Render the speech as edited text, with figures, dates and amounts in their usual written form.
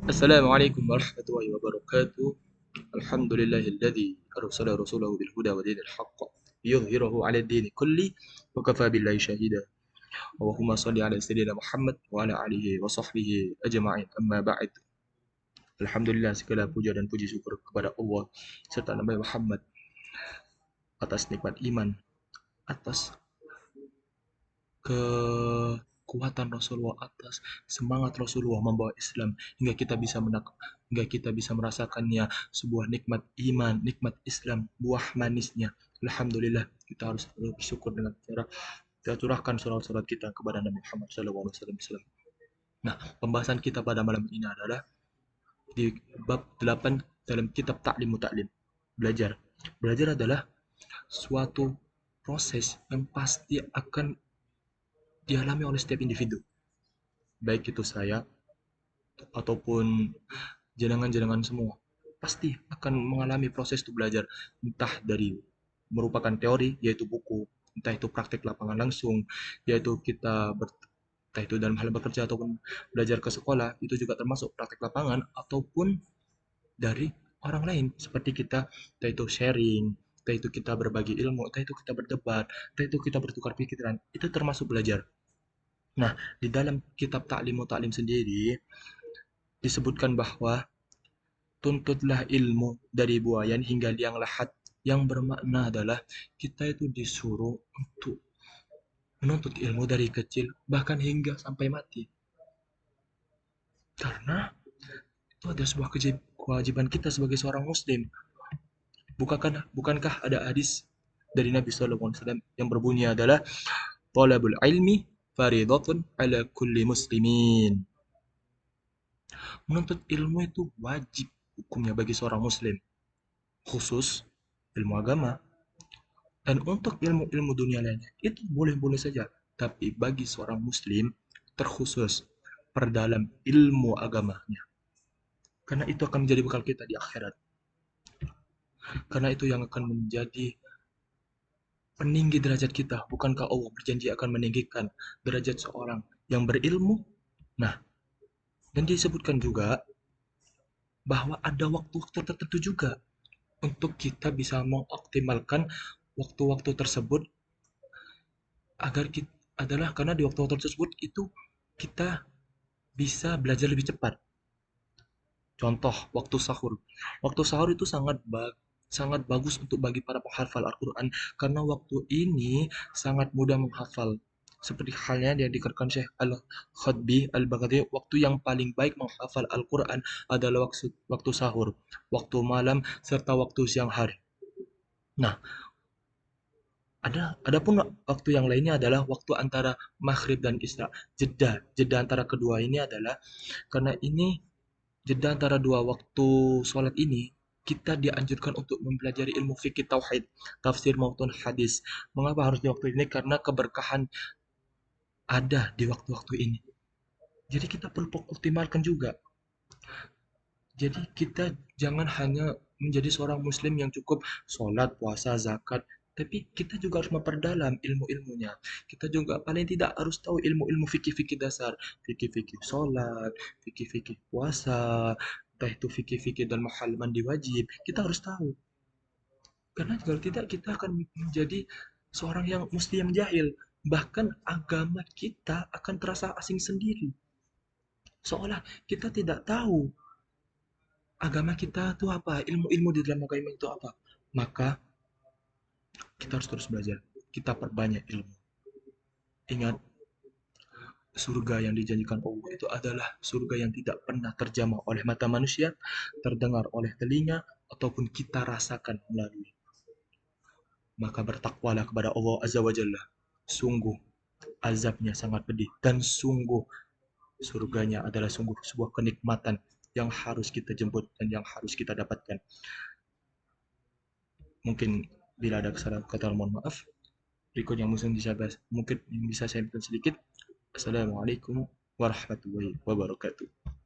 Assalamualaikum warahmatullahi wabarakatuh. Alhamdulillahilladzi arsala rasulahu bil huda wa dinil haqq liyudhhirahu 'ala ad-dini kulli wa kafa billahi shahida. Allahumma shalli 'ala sayyidina Muhammad wa 'ala alihi wa sahbihi ajma'in. Amma ba'd. Alhamdulillah, segala puja dan puji syukur kepada Allah serta Nabi Muhammad atas nikmat iman, atas kekuatan Rasulullah, atas semangat Rasulullah membawa Islam hingga kita bisa merasakannya sebuah nikmat iman, nikmat Islam, buah manisnya. Alhamdulillah, kita harus bersyukur dengan cara kita curahkan surat-surat kita kepada Nabi Muhammad SAW. Nah, pembahasan kita pada malam ini adalah di bab 8 dalam kitab Ta'lim Muta'lim. Belajar. Belajar adalah suatu proses yang pasti akan dialami oleh setiap individu, baik itu saya ataupun jenengan-jenengan semua, pasti akan mengalami proses itu belajar, entah dari merupakan teori, yaitu buku, entah itu praktek lapangan langsung, yaitu entah itu dalam hal bekerja ataupun belajar ke sekolah, itu juga termasuk praktek lapangan, ataupun dari orang lain, seperti kita, entah itu sharing, entah itu kita berbagi ilmu, entah itu kita berdebat, entah itu kita bertukar pikiran, itu termasuk belajar. Nah, di dalam kitab Ta'limu Ta'lim sendiri disebutkan bahwa tuntutlah ilmu dari buayan hingga liang lahat, yang bermakna adalah kita itu disuruh untuk menuntut ilmu dari kecil bahkan hingga sampai mati. Karena itu ada sebuah kewajiban kita sebagai seorang muslim. Bukankah ada hadis dari Nabi SAW yang berbunyi adalah talabul ilmi faridatun ala kulli muslimin. Menuntut ilmu itu wajib hukumnya bagi seorang muslim, khusus ilmu agama. Dan untuk ilmu-ilmu dunia lainnya, itu boleh-boleh saja. Tapi bagi seorang muslim, terkhusus perdalam ilmu agamanya. Karena itu akan menjadi bekal kita di akhirat. Karena itu yang akan menjadi peninggi derajat kita. Bukankah Allah berjanji akan meninggikan derajat seorang yang berilmu? Nah, dan disebutkan juga bahwa ada waktu-waktu tertentu juga untuk kita bisa mengoptimalkan waktu-waktu tersebut, agar kita adalah karena di waktu-waktu tersebut itu kita bisa belajar lebih cepat. Contoh, waktu sahur. Waktu sahur itu sangat bagus untuk bagi para penghafal Al-Quran, karena waktu ini sangat mudah menghafal. Seperti halnya yang dikatakan Syekh Al-Khadbi Al-Baghdadi, waktu yang paling baik menghafal Al-Quran adalah waktu sahur, waktu malam, serta waktu siang hari. Nah, adapun waktu yang lainnya adalah waktu antara maghrib dan isya. Jeda antara kedua ini adalah karena ini jeda antara dua waktu sholat ini, kita dianjurkan untuk mempelajari ilmu fikih tauhid, tafsir maupun hadis. Mengapa harus di waktu ini? Karena keberkahan ada di waktu-waktu ini. Jadi kita perlu optimalkan juga. Jadi kita jangan hanya menjadi seorang muslim yang cukup sholat, puasa, zakat, tapi kita juga harus memperdalam ilmu-ilmunya. Kita juga paling tidak harus tahu ilmu-ilmu fikih-fikih dasar, fikih-fikih sholat, fikih-fikih puasa, entah itu fikih-fikih dan mahal mandi wajib. Kita harus tahu. Karena kalau tidak kita akan menjadi seorang yang muslim yang jahil. Bahkan agama kita akan terasa asing sendiri. Seolah kita tidak tahu agama kita itu apa, ilmu-ilmu di dalam agama itu apa. Maka kita harus terus belajar, kita perbanyak ilmu. Ingat, surga yang dijanjikan Allah itu adalah surga yang tidak pernah terjamah oleh mata manusia, terdengar oleh telinga, ataupun kita rasakan melalui. Maka bertakwalah kepada Allah Azza wa Jalla. Sungguh azabnya sangat pedih, dan sungguh surganya adalah sungguh sebuah kenikmatan yang harus kita jemput dan yang harus kita dapatkan. Mungkin bila ada kesalahan kata, mohon maaf. Berikutnya mungkin bisa saya minta sedikit. Assalamualaikum warahmatullahi wabarakatuh.